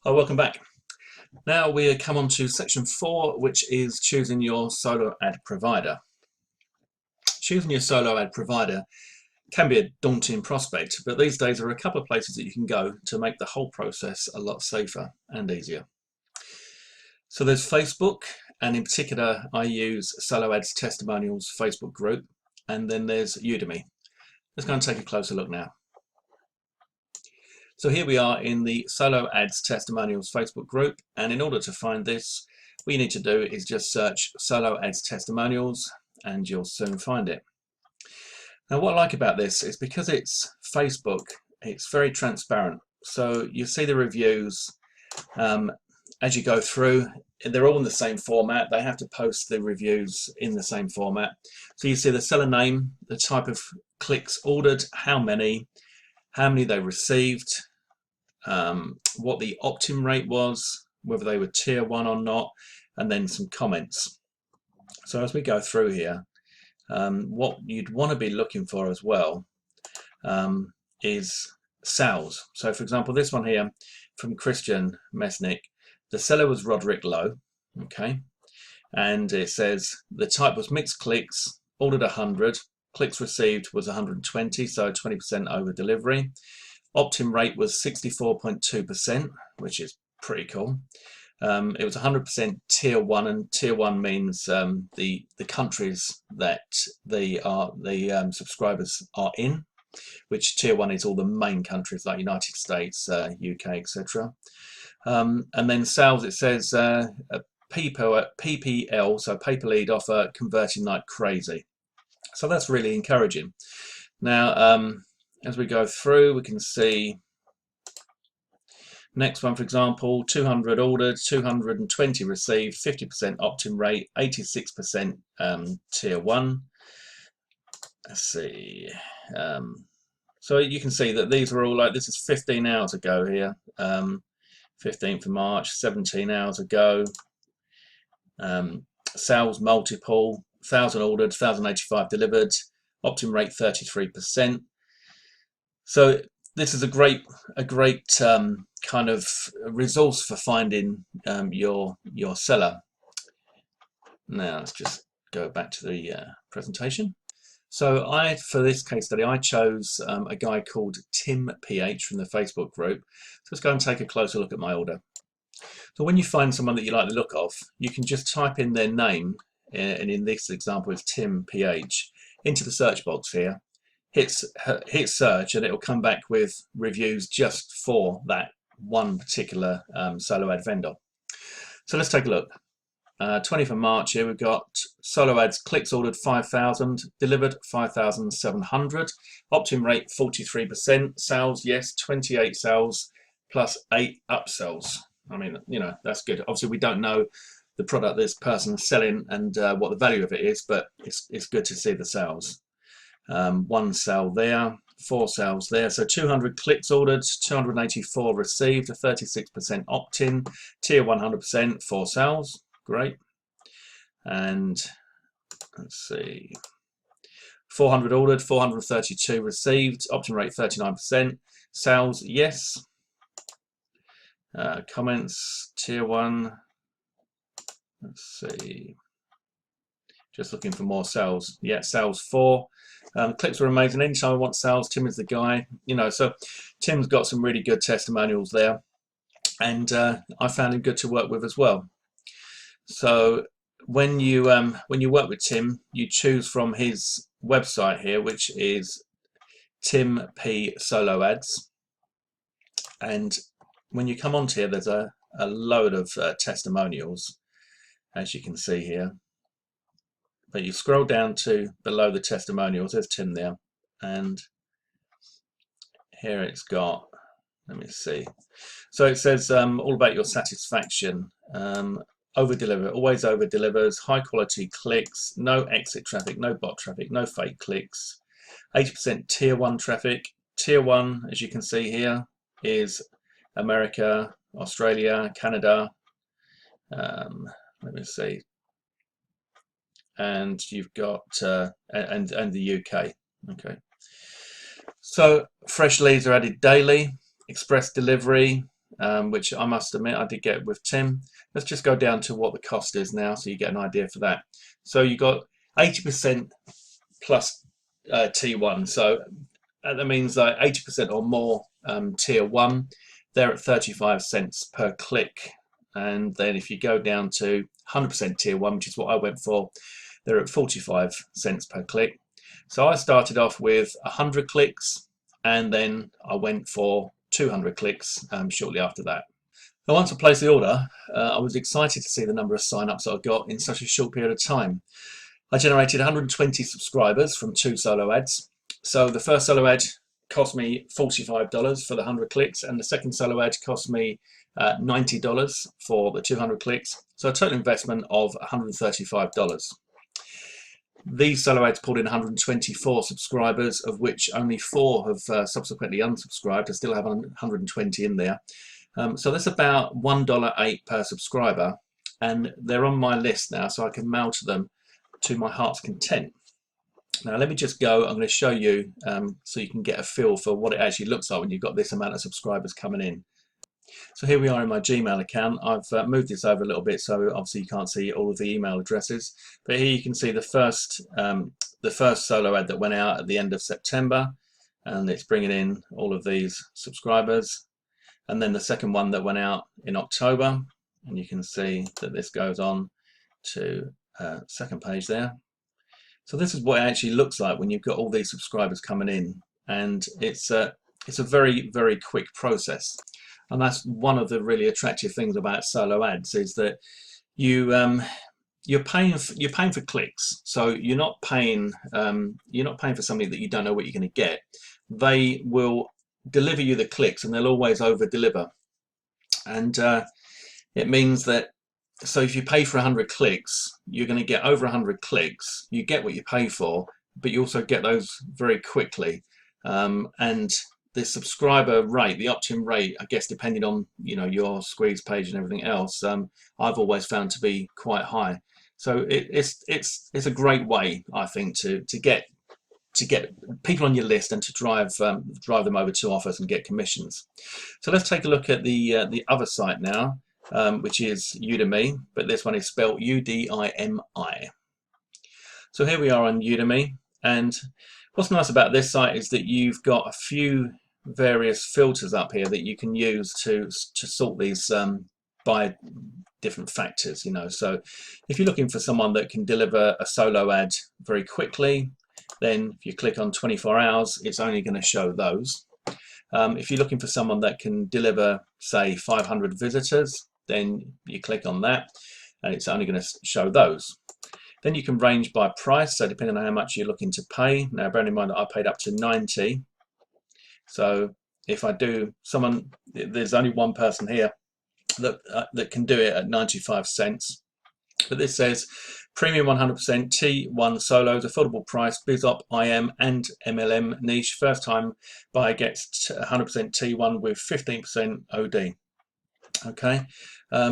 Hi, welcome back. Now we come on to section 4, which is choosing your solo ad provider. Choosing your solo ad provider can be a daunting prospect, but these days there are a couple of places that you can go to make the whole process a lot safer and easier. So there's Facebook, and in particular I use Solo Ads Testimonials Facebook group, and then there's Udemy. Let's go and take a closer look now. So here we are in the Solo Ads Testimonials Facebook group, and in order to find this, what you need to do is just search Solo Ads Testimonials and you'll soon find it. Now what I like about this is because it's Facebook, it's very transparent. So you see the reviews as you go through. They're all in the same format. They have to post the reviews in the same format. So you see the seller name, the type of clicks ordered, how many they received, what the opt-in rate was, whether they were tier 1 or not, and then some comments. So as we go through here, what you'd want to be looking for as well is sales. So for example, this one here from Christian Mesnick, the seller was Roderick Lowe, okay, and it says the type was mixed clicks, ordered 100, clicks received was 120, so 20% over delivery. Opt-in rate was 64.2%, which is pretty cool. It was 100% tier 1, and tier 1 means the countries that the subscribers are in, which tier 1 is all the main countries like United States, UK, etc. And then sales, it says PPL, so pay per lead offer, converting like crazy. So that's really encouraging. Now, as we go through, we can see next one, for example, 200 ordered, 220 received, 50% opt-in rate, 86% tier 1. Let's see. So you can see that these are all like, this is 15 hours ago here, 15th of March, 17 hours ago. Sales multiple, 1,000 ordered, 1,085 delivered, opt-in rate 33%. So this is a great kind of resource for finding your seller. Now let's just go back to the presentation. So for this case study, I chose a guy called Tim PH from the Facebook group. So let's go and take a closer look at my order. So when you find someone that you like the look of, you can just type in their name, and in this example it's Tim PH, into the search box here. Hit search, and it will come back with reviews just for that one particular solo ad vendor. So let's take a look. 20th of March here, we've got solo ads clicks ordered 5,000, delivered 5,700, opt-in rate 43%, sales yes 28 sales plus 8 upsells. I mean, you know, that's good. Obviously we don't know the product this person is selling and what the value of it is, but it's good to see the sales. 1 sale there, 4 sales there, so 200 clicks ordered, 284 received, a 36% opt-in, tier 100%, 4 sales, great. And let's see, 400 ordered, 432 received, opt-in rate 39%, sales yes. Comments, tier 1, let's see, just looking for more sales. Yeah, sales 4. Clicks were amazing. Anytime I want sales, Tim is the guy. You know, so Tim's got some really good testimonials there, and I found him good to work with as well. So when you work with Tim, you choose from his website here, which is Tim P Solo Ads, and when you come onto here, there's a load of testimonials, as you can see here. But you scroll down to below the testimonials, there's Tim there, and here it's got, let me see, so it says all about your satisfaction, over deliver, always over delivers, high quality clicks, no exit traffic, no bot traffic, no fake clicks, 80% tier 1 traffic. Tier 1, as you can see here, is America, Australia, Canada, let me see, and you've got and the UK. Okay, so fresh leads are added daily, express delivery, which I must admit I did get with Tim. Let's just go down to what the cost is now so you get an idea for that. So you got 80% plus T1. So that means like 80% or more tier 1, they're at 35 cents per click. And then if you go down to 100% tier 1, which is what I went for, they're at 45 cents per click. So I started off with 100 clicks, and then I went for 200 clicks shortly after that. Now, once I placed the order, I was excited to see the number of sign-ups that I got in such a short period of time. I generated 120 subscribers from 2 solo ads. So the first solo ad cost me $45 for the 100 clicks, and the second solo ad cost me $90 for the 200 clicks. So a total investment of $135. These solo ads pulled in 124 subscribers, of which only 4 have subsequently unsubscribed. I still have 120 in there. So that's about $1.08 per subscriber, and they're on my list now, so I can mail to them to my heart's content. Now let me just go, I'm going to show you so you can get a feel for what it actually looks like when you've got this amount of subscribers coming in. So here we are in my Gmail account. I've moved this over a little bit so obviously you can't see all of the email addresses, but here you can see the first solo ad that went out at the end of September, and it's bringing in all of these subscribers. And then the second one that went out in October, and you can see that this goes on to second page there. So this is what it actually looks like when you've got all these subscribers coming in, and it's a very, very quick process. And that's one of the really attractive things about solo ads, is that you're paying for clicks. So you're not paying for something that you don't know what you're going to get. They will deliver you the clicks, and they'll always over deliver. And it means that, so if you pay for 100 clicks, you're going to get over 100 clicks. You get what you pay for, but you also get those very quickly. And the subscriber rate, the opt-in rate, I guess depending on your Skweezy page and everything else, I've always found to be quite high. So it's a great way, I think, to get people on your list and to drive them over to offers and get commissions. So let's take a look at the other site now, which is Udemy, but this one is spelled U-D-I-M-I. So here we are on Udemy, and what's nice about this site is that you've got a few various filters up here that you can use to sort these by different factors. So if you're looking for someone that can deliver a solo ad very quickly, then if you click on 24 hours, it's only going to show those. If you're looking for someone that can deliver, say, 500 visitors, then you click on that and it's only going to show those. Then you can range by price, so depending on how much you're looking to pay. Now bearing in mind that I paid up to 90, so if I do there's only one person here that can do it at 95 cents. But this says premium 100% T1 solos, affordable price, BizOp, IM and MLM niche. First time buyer gets 100% T1 with 15% OD. Okay,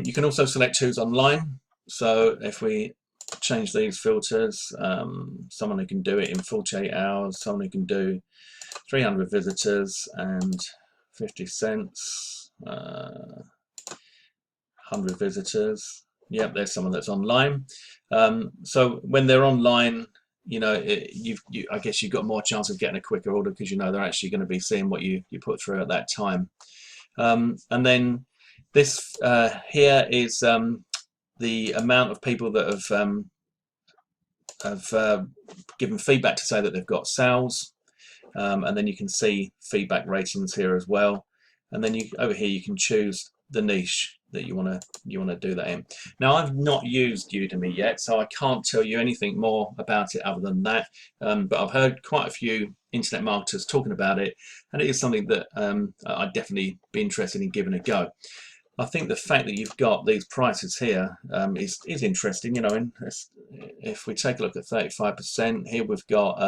you can also select who's online. So if we change these filters, someone who can do it in 48 hours, someone who can do 300 visitors and 50 cents, 100 visitors. Yep, there's someone that's online. So when they're online, I guess you've got more chance of getting a quicker order because they're actually going to be seeing what you put through at that time. And then this here is the amount of people that have given feedback to say that they've got sales, and then you can see feedback ratings here as well. And then over here you can choose the niche that you want to do that in. Now I've not used Udemy yet, so I can't tell you anything more about it other than that, but I've heard quite a few internet marketers talking about it, and it is something that I'd definitely be interested in giving a go. I think the fact that you've got these prices here is interesting. If we take a look at 35%, here we've got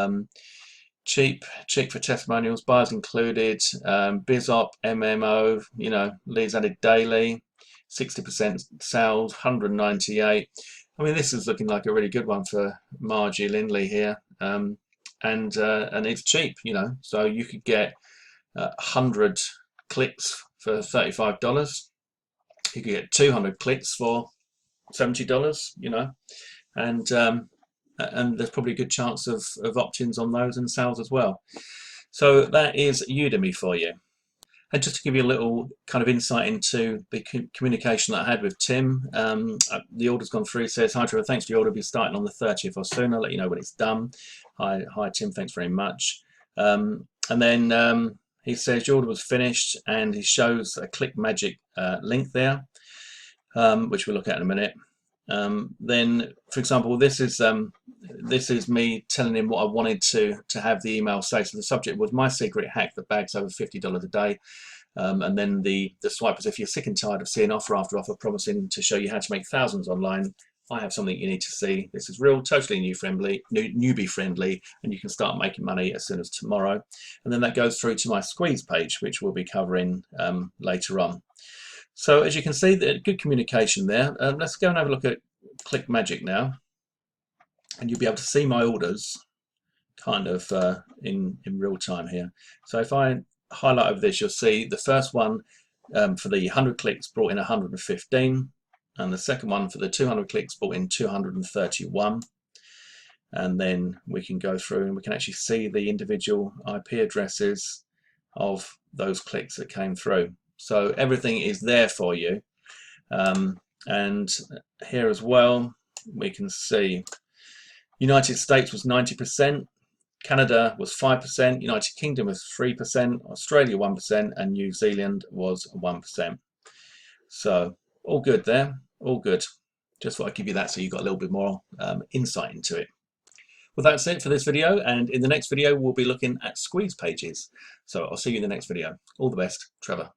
cheap for testimonials, buyers included, BizOp, MMO, leads added daily, 60% sales, 198. I mean, this is looking like a really good one for Margie Lindley here, and it's cheap, so you could get 100 clicks for $35. You could get 200 clicks for $70, you know, and there's probably a good chance of opt-ins on those and sales as well. So that is Udemy for you. And just to give you a little kind of insight into the communication that I had with Tim, the order's gone through. It says, "Hi Trevor, thanks for your order. Will be starting on the 30th or sooner. I'll let you know when it's done. Hi Tim, thanks very much." And then he says your order was finished, and he shows a Click Magic link there, which we'll look at in a minute. Then, for example, this is me telling him what I wanted to have the email say. So the subject was "My secret hack that bags over $50 a day." And then the swipe was, "If you're sick and tired of seeing offer after offer promising to show you how to make thousands online, I have something you need to see. This is real, totally newbie friendly, and you can start making money as soon as tomorrow." And then that goes through to my Skweezy page, which we'll be covering later on. So as you can see, good communication there. Let's go and have a look at Click Magic now, and you'll be able to see my orders kind of in real time here. So if I highlight over this, you'll see the first one for the 100 clicks brought in 115, and the second one for the 200 clicks brought in 231. And then we can go through and we can actually see the individual IP addresses of those clicks that came through. So everything is there for you. And here as well, we can see United States was 90%, Canada was 5%, United Kingdom was 3%, Australia 1%, and New Zealand was 1%. So all good there, all good. Just thought I'd give you that so you got a little bit more insight into it. Well, that's it for this video, and in the next video we'll be looking at Skweezy pages. So I'll see you in the next video. All the best, Trevor.